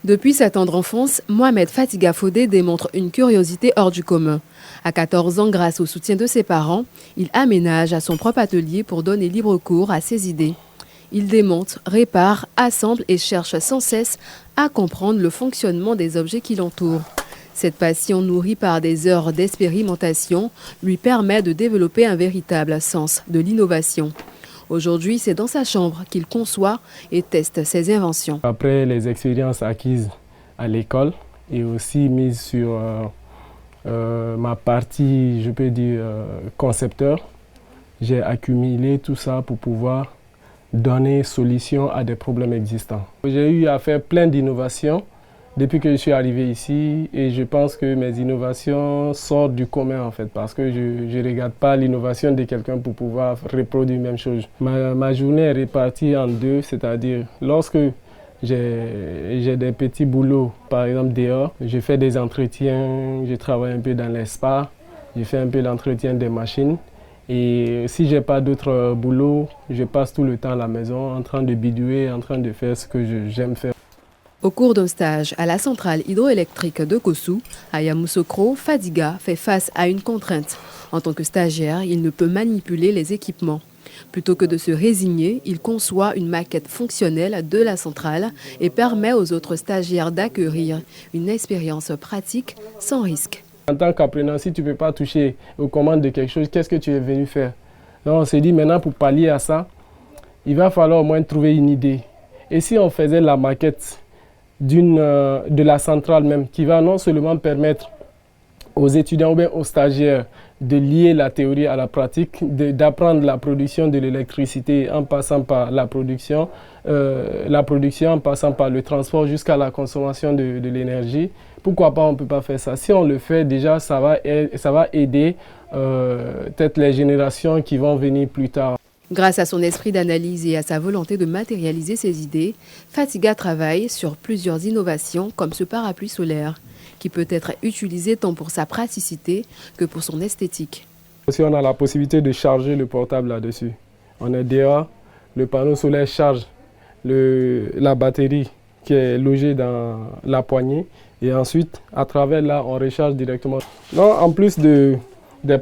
Depuis sa tendre enfance, Mohamed Fatiga Fodé démontre une curiosité hors du commun. À 14 ans, grâce au soutien de ses parents, il aménage à son propre atelier pour donner libre cours à ses idées. Il démonte, répare, assemble et cherche sans cesse à comprendre le fonctionnement des objets qui l'entourent. Cette passion nourrie par des heures d'expérimentation lui permet de développer un véritable sens de l'innovation. Aujourd'hui, c'est dans sa chambre qu'il conçoit et teste ses inventions. Après les expériences acquises à l'école et aussi mises sur ma partie, je peux dire, concepteur, j'ai accumulé tout ça pour pouvoir donner solution à des problèmes existants. J'ai eu à faire plein d'innovations depuis que je suis arrivé ici et je pense que mes innovations sortent du commun en fait parce que je ne regarde pas l'innovation de quelqu'un pour pouvoir reproduire la même chose. Ma journée est répartie en deux, c'est-à-dire lorsque j'ai des petits boulots, par exemple dehors, je fais des entretiens, je travaille un peu dans les spas, je fais un peu l'entretien des machines. Et si je n'ai pas d'autres boulots, je passe tout le temps à la maison en train de bidouiller, en train de faire ce que j'aime faire. Au cours d'un stage à la centrale hydroélectrique de Kossou, à Yamoussoukro, Fatiga fait face à une contrainte. En tant que stagiaire, il ne peut manipuler les équipements. Plutôt que de se résigner, il conçoit une maquette fonctionnelle de la centrale et permet aux autres stagiaires d'acquérir une expérience pratique sans risque. En tant qu'apprenant, si tu ne peux pas toucher aux commandes de quelque chose, qu'est-ce que tu es venu faire? Donc on s'est dit maintenant pour pallier à ça, il va falloir au moins trouver une idée. Et si on faisait la maquette de la centrale même, qui va non seulement permettre aux étudiants ou bien aux stagiaires de lier la théorie à la pratique, d'apprendre la production de l'électricité en passant par la production en passant par le transport jusqu'à la consommation de l'énergie. Pourquoi pas on ne peut pas faire ça? Si on le fait déjà, ça va aider peut-être les générations qui vont venir plus tard. Grâce à son esprit d'analyse et à sa volonté de matérialiser ses idées, Fatiga travaille sur plusieurs innovations comme ce parapluie solaire, qui peut être utilisé tant pour sa praticité que pour son esthétique. Si on a la possibilité de charger le portable là-dessus, on est dehors, le panneau solaire charge la batterie qui est logée dans la poignée et ensuite, à travers là, on recharge directement. Non, en plus des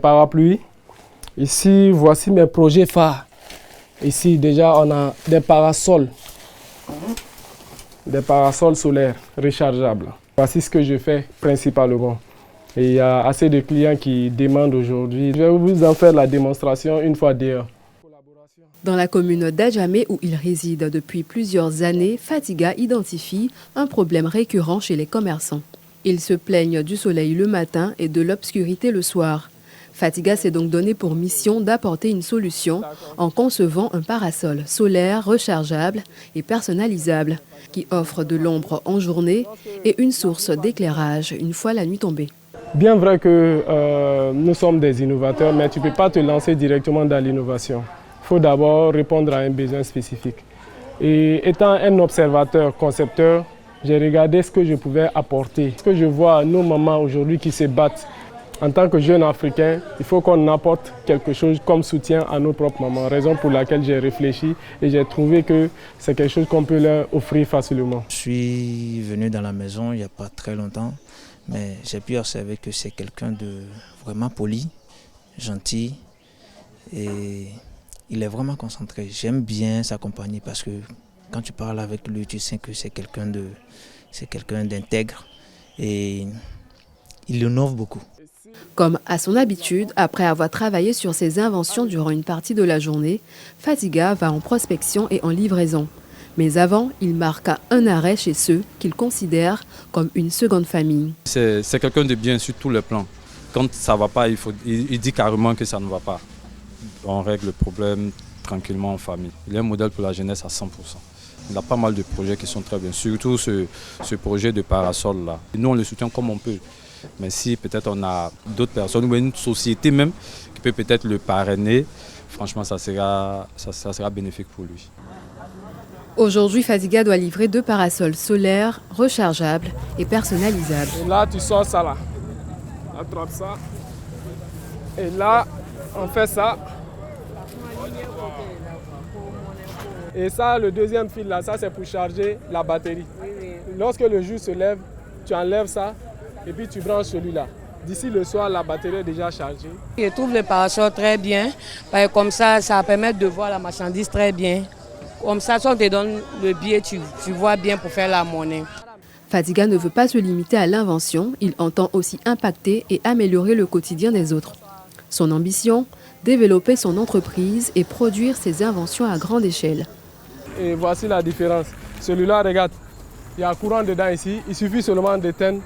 parapluies, ici, voici mes projets phares. Ici, déjà, on a des parasols solaires rechargeables. Voici ce que je fais principalement. Et il y a assez de clients qui demandent aujourd'hui. Je vais vous en faire la démonstration une fois dehors. Dans la commune d'Adjamé où il réside depuis plusieurs années, Fatiga identifie un problème récurrent chez les commerçants. Ils se plaignent du soleil le matin et de l'obscurité le soir. Fatiga s'est donc donné pour mission d'apporter une solution en concevant un parasol solaire rechargeable et personnalisable qui offre de l'ombre en journée et une source d'éclairage une fois la nuit tombée. Bien vrai que nous sommes des innovateurs, mais tu ne peux pas te lancer directement dans l'innovation. Il faut d'abord répondre à un besoin spécifique. Et étant un observateur, concepteur, j'ai regardé ce que je pouvais apporter. Ce que je vois nos mamans aujourd'hui qui se battent. En tant que jeune Africain, il faut qu'on apporte quelque chose comme soutien à nos propres mamans. Raison pour laquelle j'ai réfléchi et j'ai trouvé que c'est quelque chose qu'on peut leur offrir facilement. Je suis venu dans la maison il n'y a pas très longtemps, mais j'ai pu observer que c'est quelqu'un de vraiment poli, gentil et il est vraiment concentré. J'aime bien sa compagnie parce que quand tu parles avec lui, tu sais que c'est quelqu'un d'intègre et il innove beaucoup. Comme à son habitude, après avoir travaillé sur ses inventions durant une partie de la journée, Fatiga va en prospection et en livraison. Mais avant, il marqua un arrêt chez ceux qu'il considère comme une seconde famille. C'est quelqu'un de bien sur tous les plans. Quand ça ne va pas, il dit carrément que ça ne va pas. On règle le problème tranquillement en famille. Il est un modèle pour la jeunesse à 100%. Il a pas mal de projets qui sont très bien, surtout ce projet de parasol là. Nous, on le soutient comme on peut. Mais si peut-être on a d'autres personnes ou une société même qui peut peut-être le parrainer, franchement ça sera bénéfique pour lui. Aujourd'hui, Fatiga doit livrer 2 parasols solaires, rechargeables et personnalisables. Et là, tu sors ça là. Attrape ça. Et là, on fait ça. Et ça, le deuxième fil là, ça c'est pour charger la batterie. Lorsque le jour se lève, tu enlèves ça et puis tu branches celui-là. D'ici le soir, la batterie est déjà chargée. Je trouve le parasol très bien, parce que comme ça permet de voir la marchandise très bien. Comme ça, si on te donne le billet, tu vois bien pour faire la monnaie. Fadiga ne veut pas se limiter à l'invention, il entend aussi impacter et améliorer le quotidien des autres. Son ambition, développer son entreprise et produire ses inventions à grande échelle. Et voici la différence. Celui-là, regarde, il y a un courant dedans ici, il suffit seulement d'éteindre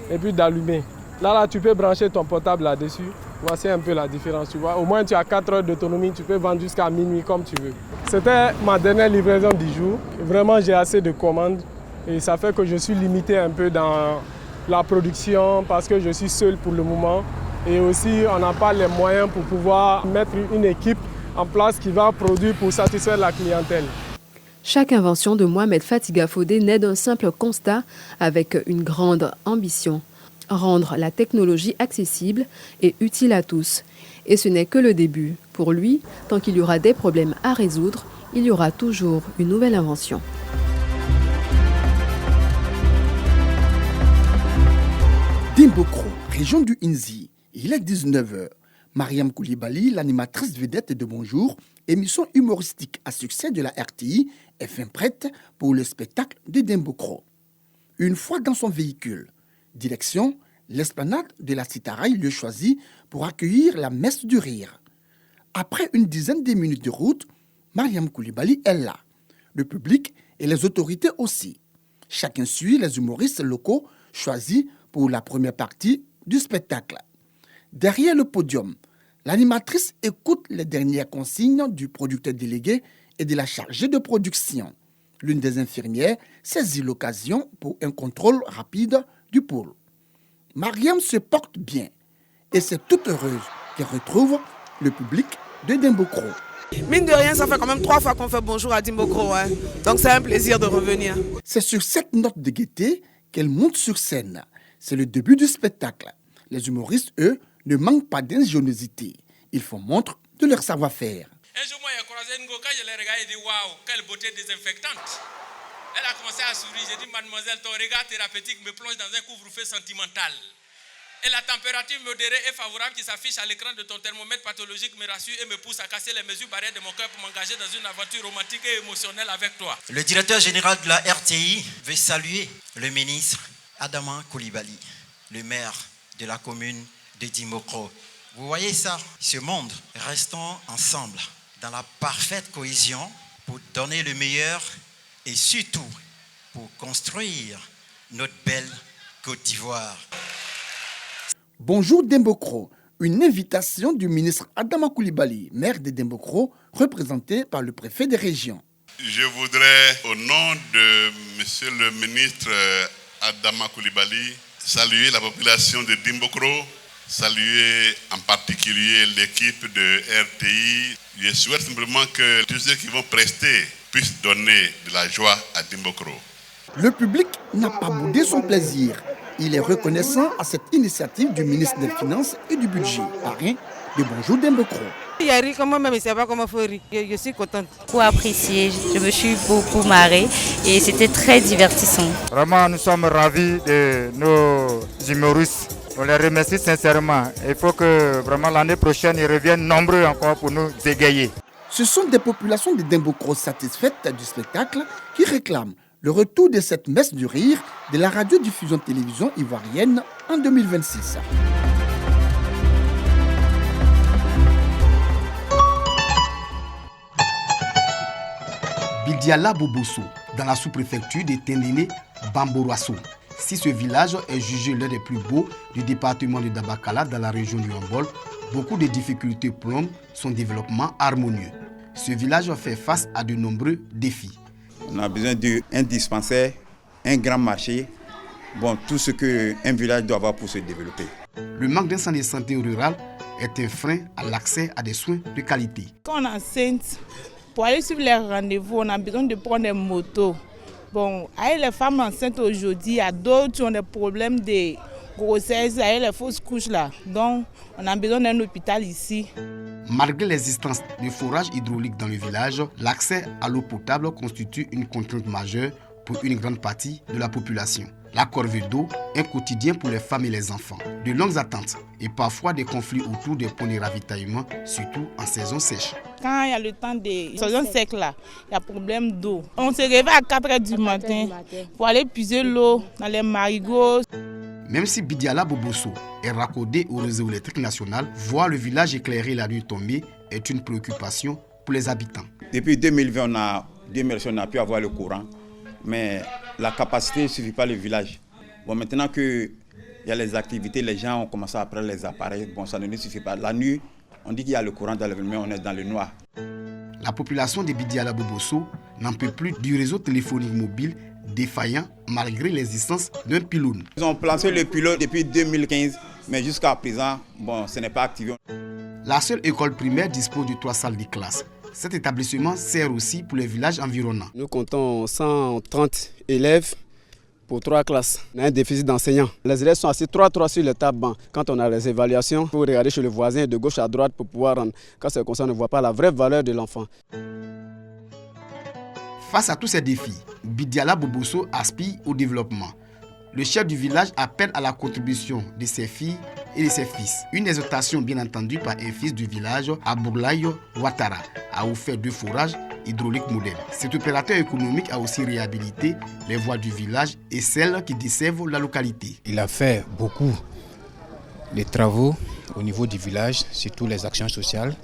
et puis d'allumer. Là, tu peux brancher ton portable là-dessus. Voici un peu la différence, tu vois. Au moins, tu as 4 heures d'autonomie, tu peux vendre jusqu'à minuit comme tu veux. C'était ma dernière livraison du jour. Vraiment, j'ai assez de commandes et ça fait que je suis limité un peu dans la production parce que je suis seul pour le moment. Et aussi, on n'a pas les moyens pour pouvoir mettre une équipe en place qui va produire pour satisfaire la clientèle. Chaque invention de Mohamed Fatiga Fodé naît d'un simple constat avec une grande ambition. Rendre la technologie accessible et utile à tous. Et ce n'est que le début. Pour lui, tant qu'il y aura des problèmes à résoudre, il y aura toujours une nouvelle invention. Dimbokro, région du Inzi. Il est 19h. Mariam Koulibaly, l'animatrice vedette de Bonjour, émission humoristique à succès de la RTI, est fin prête pour le spectacle de Dimbokro. Une fois dans son véhicule, direction, l'esplanade de la Citaraï le choisit pour accueillir la messe du rire. Après une dizaine de minutes de route, Mariam Koulibaly est là. Le public et les autorités aussi. Chacun suit les humoristes locaux choisis pour la première partie du spectacle. Derrière le podium, l'animatrice écoute les dernières consignes du producteur délégué et de la chargée de production. L'une des infirmières saisit l'occasion pour un contrôle rapide du pôle. Mariam se porte bien et c'est toute heureuse qu'elle retrouve le public de Dimbokro. Mine de rien, ça fait quand même 3 fois qu'on fait Bonjour à Dimbokro, hein. Donc c'est un plaisir de revenir. C'est sur cette note de gaieté qu'elle monte sur scène. C'est le début du spectacle. Les humoristes, eux, ne manquent pas d'ingéniosité. Ils font montre de leur savoir-faire. Un jour, moi, j'ai croisé Ngo, quand je l'ai regardé, j'ai dit waouh, quelle beauté désinfectante. Elle a commencé à sourire. J'ai dit, mademoiselle, ton regard thérapeutique me plonge dans un couvre-feu sentimental. Et la température modérée et favorable qui s'affiche à l'écran de ton thermomètre pathologique me rassure et me pousse à casser les mesures barrières de mon cœur pour m'engager dans une aventure romantique et émotionnelle avec toi. Le directeur général de la RTI veut saluer le ministre Adama Koulibaly, le maire de la commune de Dimbokro. Vous voyez ça? Ce monde, restons ensemble dans la parfaite cohésion pour donner le meilleur et surtout pour construire notre belle Côte d'Ivoire. Bonjour Dimbokro, une invitation du ministre Adama Koulibaly, maire de Dimbokro, représenté par le préfet des régions. Je voudrais, au nom de monsieur le ministre Adama Koulibaly, saluer la population de Dimbokro, saluer en particulier l'équipe de RTI. Je souhaite simplement que tous ceux qui vont prester puissent donner de la joie à Dimbokro. Le public n'a pas boudé son plaisir. Il est reconnaissant à cette initiative du ministre des Finances et du Budget, parrain de Bonjour Dimbokro. Il y a ri comment même, je ne sais pas comment il faut rire. Je suis contente. Beaucoup apprécié, je me suis beaucoup marrée et c'était très divertissant. Vraiment, nous sommes ravis de nos humoristes. On les remercie sincèrement. Il faut que vraiment l'année prochaine, ils reviennent nombreux encore pour nous égayer. Ce sont des populations de Dimbokro satisfaites du spectacle qui réclament le retour de cette messe du rire de la radiodiffusion télévision ivoirienne en 2026. Bidiala Bobosso, dans la sous-préfecture de Ténéné, Bamboroasso. Si ce village est jugé l'un des plus beaux du département de Dabakala dans la région du Hambol, beaucoup de difficultés plombent son développement harmonieux. Ce village fait face à de nombreux défis. On a besoin d'un dispensaire, un grand marché, tout ce qu'un village doit avoir pour se développer. Le manque d'un centre de santé rural est un frein à l'accès à des soins de qualité. Quand on est enceinte, pour aller suivre les rendez-vous, on a besoin de prendre des motos. Avec les femmes enceintes aujourd'hui, il y a d'autres qui ont des problèmes de grossesse, avec les fausses couches là. Donc, on a besoin d'un hôpital ici. Malgré l'existence de forages hydrauliques dans le village, l'accès à l'eau potable constitue une contrainte majeure pour une grande partie de la population. La corvée d'eau, un quotidien pour les femmes et les enfants. De longues attentes et parfois des conflits autour des points de ravitaillement, surtout en saison sèche. Quand il y a le temps de saison sec là, il y a problème d'eau. On se réveille à 4h du matin pour aller puiser l'eau dans les marigots. Même si Bidiala Bobosso est raccordé au réseau électrique national, voir le village éclairé la nuit tombée est une préoccupation pour les habitants. Depuis 2020, on a pu avoir le courant, mais la capacité ne suffit pas le village. Bon, maintenant qu'il y a les activités, les gens ont commencé à prendre les appareils, bon, ça ne suffit pas. La nuit, on dit qu'il y a le courant dans le mais on est dans le noir. La population de Bidiala Bobosso n'en peut plus du réseau téléphonique mobile défaillant malgré l'existence d'un pylône. Ils ont placé le pylône depuis 2015, mais jusqu'à présent, bon, ce n'est pas activé. La seule école primaire dispose de 3 salles de classe. Cet établissement sert aussi pour les villages environnants. Nous comptons 130 élèves pour 3 classes. On a un déficit d'enseignants. Les élèves sont assis 3-3 sur le table-banc. Quand on a les évaluations, il faut regarder chez le voisin de gauche à droite pour pouvoir rendre. Quand c'est comme ça, on ne voit pas la vraie valeur de l'enfant. Face à tous ces défis, Bidiala Bobosso aspire au développement. Le chef du village appelle à la contribution de ses filles et de ses fils. Une exhortation bien entendue par un fils du village, Aboulaye Ouattara, a offert 2 forages hydrauliques modernes. Cet opérateur économique a aussi réhabilité les voies du village et celles qui desservent la localité. Il a fait beaucoup de travaux au niveau du village, surtout les actions sociales.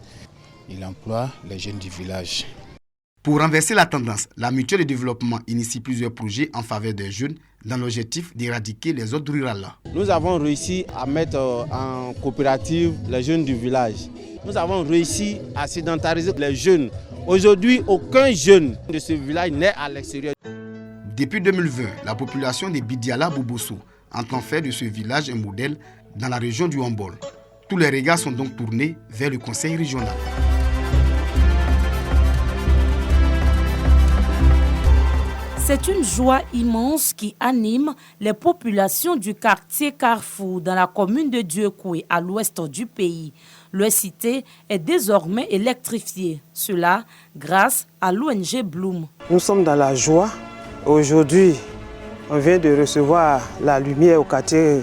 Il emploie les jeunes du village. Pour renverser la tendance, la mutuelle de développement initie plusieurs projets en faveur des jeunes dans l'objectif d'éradiquer les zones rurales. Nous avons réussi à mettre en coopérative les jeunes du village. Nous avons réussi à sédentariser les jeunes. Aujourd'hui, aucun jeune de ce village n'est à l'extérieur. Depuis 2020, la population de Bidiala Bobosso entend faire de ce village un modèle dans la région du Hombol. Tous les regards sont donc tournés vers le conseil régional. C'est une joie immense qui anime les populations du quartier Carrefour dans la commune de Dieucoué à l'ouest du pays. Leur cité est désormais électrifiée, cela grâce à l'ONG Bloom. Nous sommes dans la joie. Aujourd'hui, on vient de recevoir la lumière au quartier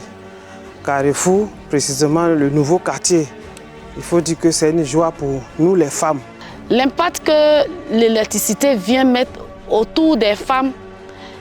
Carrefour, précisément le nouveau quartier. Il faut dire que c'est une joie pour nous les femmes. L'impact que l'électricité vient mettre autour des femmes.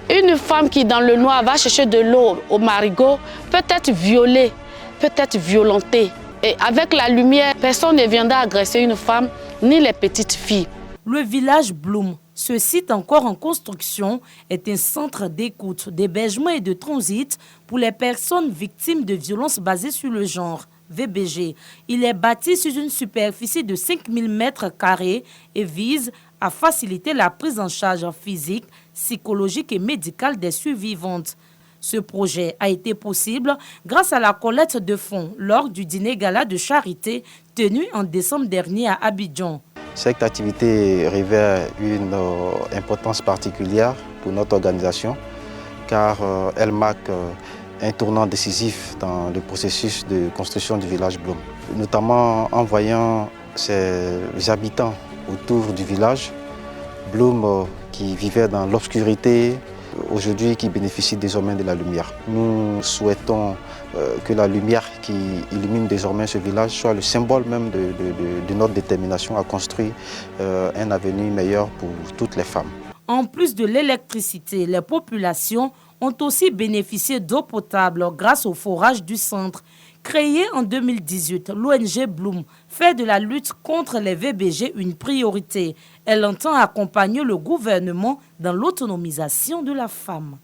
Une femme qui dans le noir va chercher de l'eau au marigot peut être violée, peut être violentée. Et avec la lumière, personne ne viendra agresser une femme, ni les petites filles. Le village Bloom, ce site encore en construction, est un centre d'écoute, d'hébergement et de transit pour les personnes victimes de violences basées sur le genre. VBG. Il est bâti sur une superficie de 5000 m² et vise à faciliter la prise en charge physique, psychologique et médicale des survivantes. Ce projet a été possible grâce à la collecte de fonds lors du dîner gala de charité tenu en décembre dernier à Abidjan. Cette activité revêt une importance particulière pour notre organisation car elle marque un tournant décisif dans le processus de construction du village Bloom, notamment en voyant ces habitants autour du village Bloom qui vivaient dans l'obscurité, aujourd'hui qui bénéficient désormais de la lumière. Nous souhaitons que la lumière qui illumine désormais ce village soit le symbole même de notre détermination à construire un avenir meilleur pour toutes les femmes. En plus de l'électricité, les populations ont aussi bénéficié d'eau potable grâce au forage du centre. Créé en 2018, l'ONG Bloom fait de la lutte contre les VBG une priorité. Elle entend accompagner le gouvernement dans l'autonomisation de la femme.